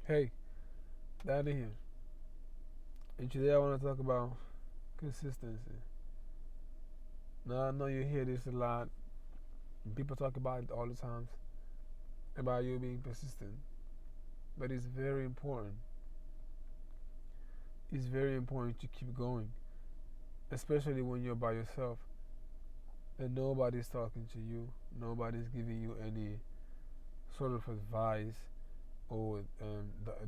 Hey, Danny here. And today I want to talk about consistency. Now I know you hear this a lot. People talk about it all the times about you being persistent, but it's very important. It's very important to keep going, especially when you're by yourself and nobody's talking to you, nobody's giving you any sort of advice or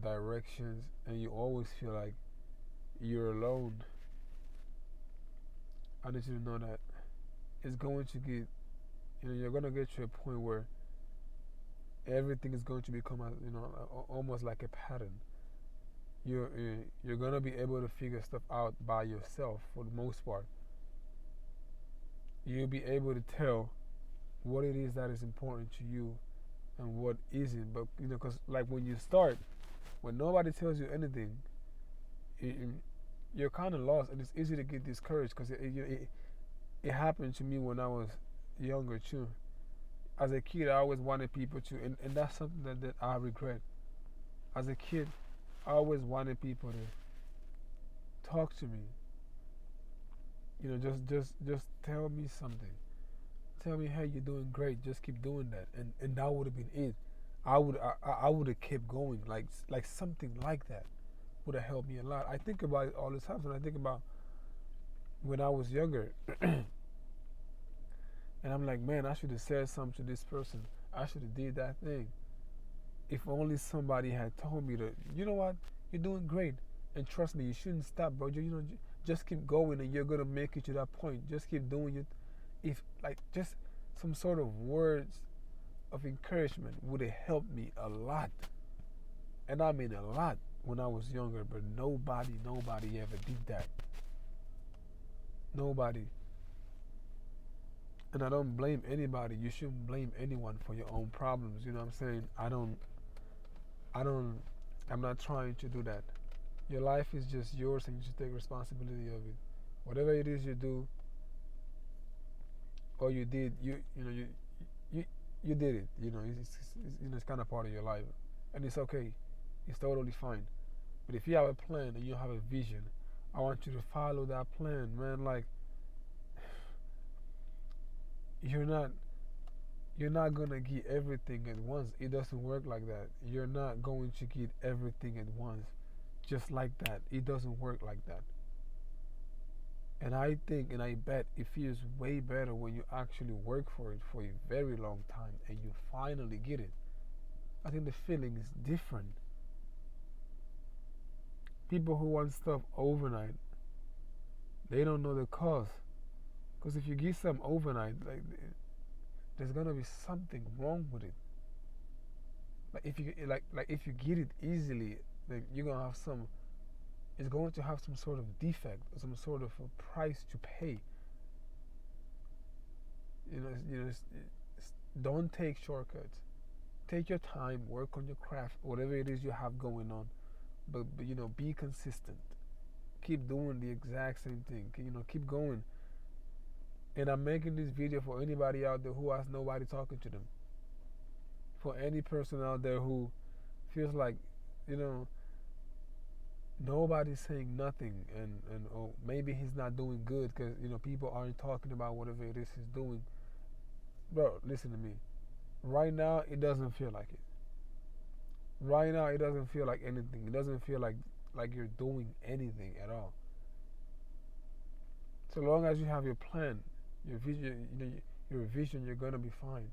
directions, and you always feel like you're alone. I need you to know that it's going to get, you're going to get to a point where everything is going to become almost like a pattern. You're gonna be able to figure stuff out by yourself for the most part. You'll be able to tell what it is that is important to you and what isn't. But because like when you start, when nobody tells you anything, it, you're kind of lost, and it's easy to get discouraged because it happened to me when I was younger too. As a kid, I always wanted people to, and that's something that I regret. As a kid, I always wanted people to talk to me. Just tell me something. Tell me, hey, you're doing great. Just keep doing that, and that would have been it. I would have kept going, like something like that would have helped me a lot. I think about it all the time when I think about when I was younger, and I'm like, man, I should have said something to this person. I should have did that thing. If only somebody had told me that, you know what, you're doing great, and trust me, you shouldn't stop, bro. Just keep going, and you're gonna make it to that point. Just keep doing it. If like just some sort of words of encouragement would have helped me a lot, and I mean a lot when I was younger. But nobody ever did that. Nobody. And I don't blame anybody. You shouldn't blame anyone for your own problems. You know what I'm saying? I don't, I'm not trying to do that. Your life is just yours and you should take responsibility of it. Whatever it is you do or you did, you, you did it. It's kind of part of your life. And it's okay. It's totally fine. But if you have a plan and you have a vision, I want you to follow that plan, man. Like, you're not you're not gonna get everything at once. It doesn't work like that. You're not going to get everything at once, just like that. It doesn't work like that. And I think and I bet it feels way better when you actually work for it for a very long time and you finally get it. I think the feeling is different. People who want stuff overnight, they don't know the cost. Because if you get something overnight, like there's gonna be something wrong with it. Like if you get it easily, like you're gonna have some. It's going to have some sort of defect, some sort of a price to pay. Don't take shortcuts. Take your time, work on your craft, whatever it is you have going on. But be consistent. Keep doing the exact same thing. Keep going. And I'm making this video for anybody out there who has nobody talking to them. For any person out there who feels like, you know, nobody's saying nothing, and oh, maybe he's not doing good because people aren't talking about whatever it is he's doing. Bro, listen to me. Right now, it doesn't feel like it. Right now, it doesn't feel like anything. It doesn't feel like you're doing anything at all. So long as you have your plan, your vision, your vision, you're gonna be fine.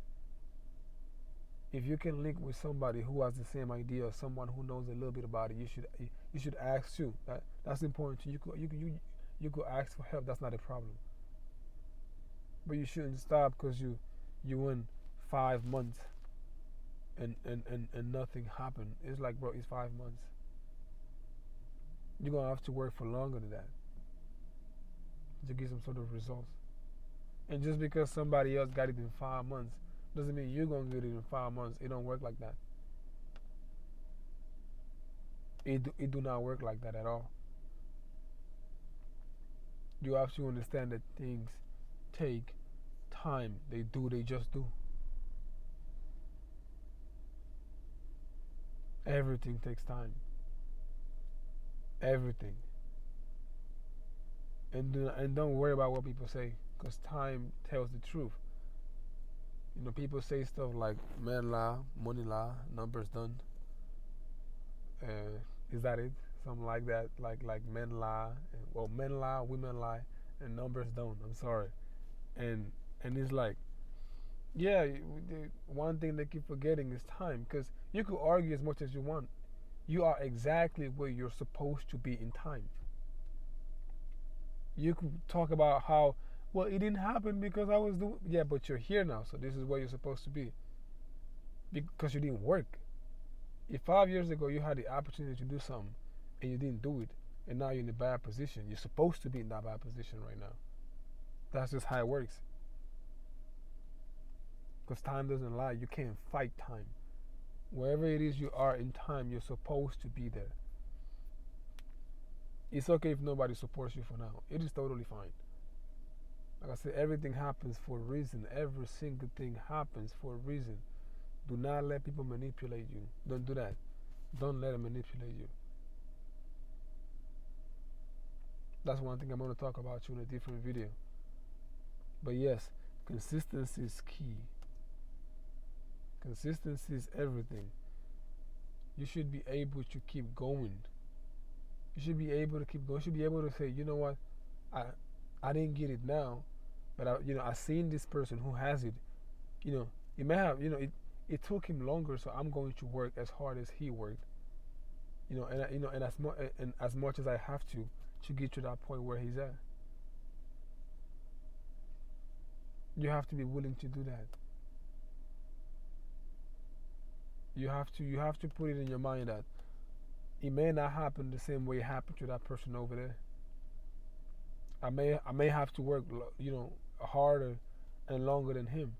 If you can link with somebody who has the same idea or someone who knows a little bit about it, you should ask too. That's important too. You could ask for help. That's not a problem. But you shouldn't stop because you went 5 months and nothing happened. It's like, bro, it's 5 months. You're gonna have to work for longer than that to get some sort of results. And just because somebody else got it in 5 months doesn't mean you're gonna get it in 5 months. It don't work like that. It do not work like that at all. You have to understand that things take time. They just do. Everything takes time. Everything. And don't worry about what people say, because time tells the truth. People say stuff like man lie, money lie, numbers done. Is that it? Something like that. Like men lie, well, men lie, women lie, and numbers don't. I'm sorry. And and it's like, yeah, the one thing they keep forgetting is time, because you could argue as much as you want. You are exactly where you're supposed to be in time. You could talk about how, well, it didn't happen because I was doing, yeah, but you're here now, so this is where you're supposed to be because you didn't work. If 5 years ago you had the opportunity to do something and you didn't do it, and now you're in a bad position, you're supposed to be in that bad position right now. That's just how it works. Because time doesn't lie. You can't fight time. Wherever it is you are in time, you're supposed to be there. It's okay if nobody supports you for now. It is totally fine. Like I said, everything happens for a reason. Every single thing happens for a reason. Do not let people manipulate you. Don't do that. Don't let them manipulate you. That's one thing I'm going to talk about you in a different video. But yes, consistency is key. Consistency is everything. You should be able to keep going. You should be able to keep going. You should be able to say, you know what, I I didn't get it now, but I seen this person who has it. It may have, it took him longer, so I'm going to work as hard as he worked. And as much as I have to get to that point where he's at. You have to be willing to do that. You have to put it in your mind that it may not happen the same way it happened to that person over there. I may have to work, harder and longer than him.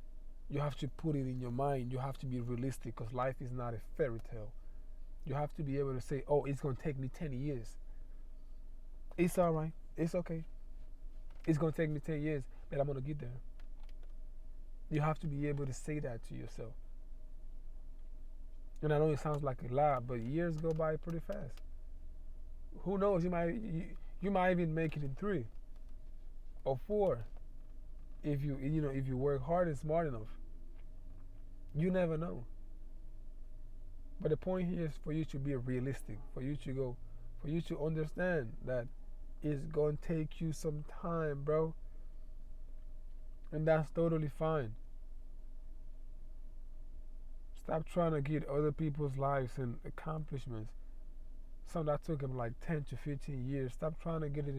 You have to put it in your mind. You have to be realistic, because life is not a fairy tale. You have to be able to say, "Oh, it's gonna take me 10 years. It's all right. It's okay. It's gonna take me 10 years, but I'm gonna get there." You have to be able to say that to yourself. And I know it sounds like a lot, but years go by pretty fast. Who knows? You might even make it in 3 or 4 if you work hard and smart enough. You never know. But the point here is for you to be realistic, for you to understand that it's gonna take you some time, bro, and that's totally fine. Stop trying to get other people's lives and accomplishments. Some that took them like 10 to 15 years. Stop trying to get it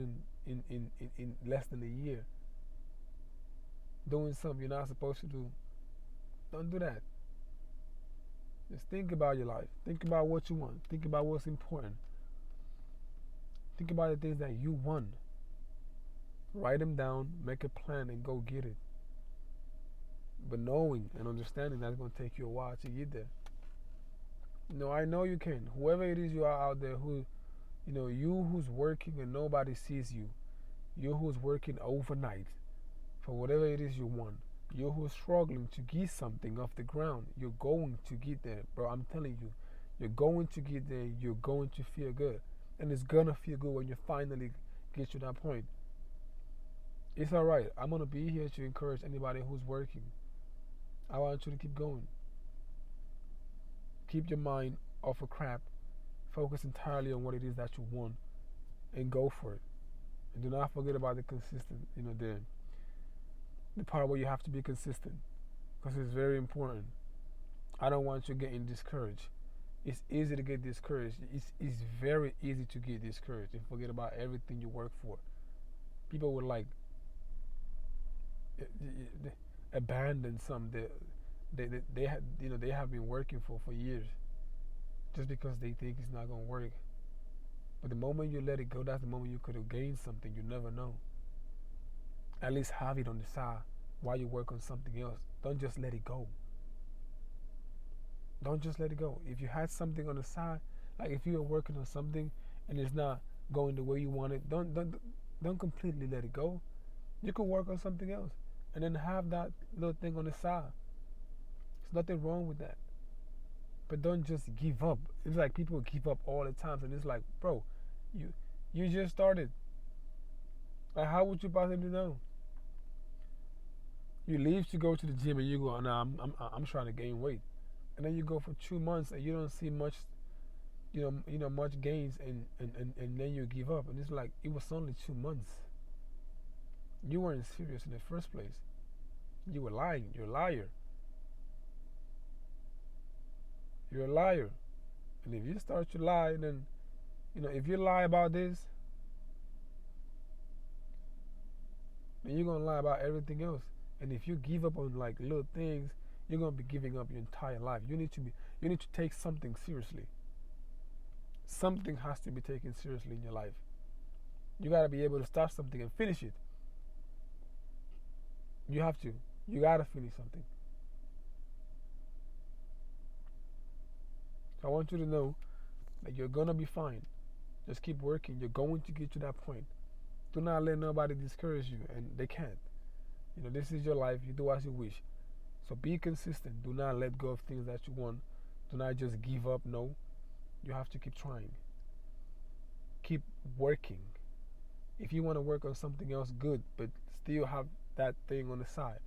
in less than a year. Doing something you're not supposed to do. Don't do that. Just think about your life. Think about what you want. Think about what's important. Think about the things that you want. Write them down, make a plan, and go get it. But knowing and understanding that's going to take you a while to get there. I know you can. Whoever it is you are out there you who's working and nobody sees you, you who's working overnight for whatever it is you want, you who's struggling to get something off the ground, you're going to get there, bro. I'm telling you, you're going to get there. You're going to feel good. And it's going to feel good when you finally get to that point. It's alright. I'm going to be here to encourage anybody who's working. I want you to keep going. Keep your mind off of crap. Focus entirely on what it is that you want and go for it. And do not forget about the consistent, the part where you have to be consistent, because it's very important. I don't want you getting discouraged. It's easy to get discouraged. It's very easy to get discouraged and forget about everything you work for. People would abandon some they have been working for years, just because they think it's not gonna work. But the moment you let it go, that's the moment you could have gained something. You never know. At least have it on the side while you work on something else. Don't just let it go. Don't just let it go. If you had something on the side, like if you were working on something and it's not going the way you want it, don't completely let it go. You can work on something else and then have that little thing on the side. There's nothing wrong with that. but don't just give up. It's like people give up all the time, and it's like, bro, you you just started. Like, how would you possibly know? You leave to go to the gym and you go, nah, I'm trying to gain weight, and then you go for 2 months and you don't see much, much gains, and then you give up, and it's like it was only 2 months. You weren't serious in the first place. You were lying. You're a liar. You're a liar. And if you start to lie, then if you lie about this, then you're gonna lie about everything else. And if you give up on like little things, you're gonna be giving up your entire life. You need to take something seriously. Something has to be taken seriously in your life. You gotta be able to start something and finish it. You have to. You gotta finish something. So I want you to know that you're gonna be fine. Just keep working. You're going to get to that point. Do not let nobody discourage you, and they can't. This is your life. You do as you wish. So be consistent. Do not let go of things that you want. Do not just give up. No. You have to keep trying. Keep working. If you want to work on something else, good, but still have that thing on the side,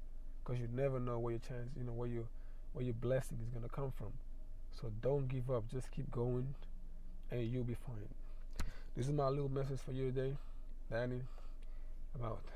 because you never know where your chance, where your blessing is gonna come from. So don't give up. Just keep going, and you'll be fine. This is my little message for you today, Danny. I'm out.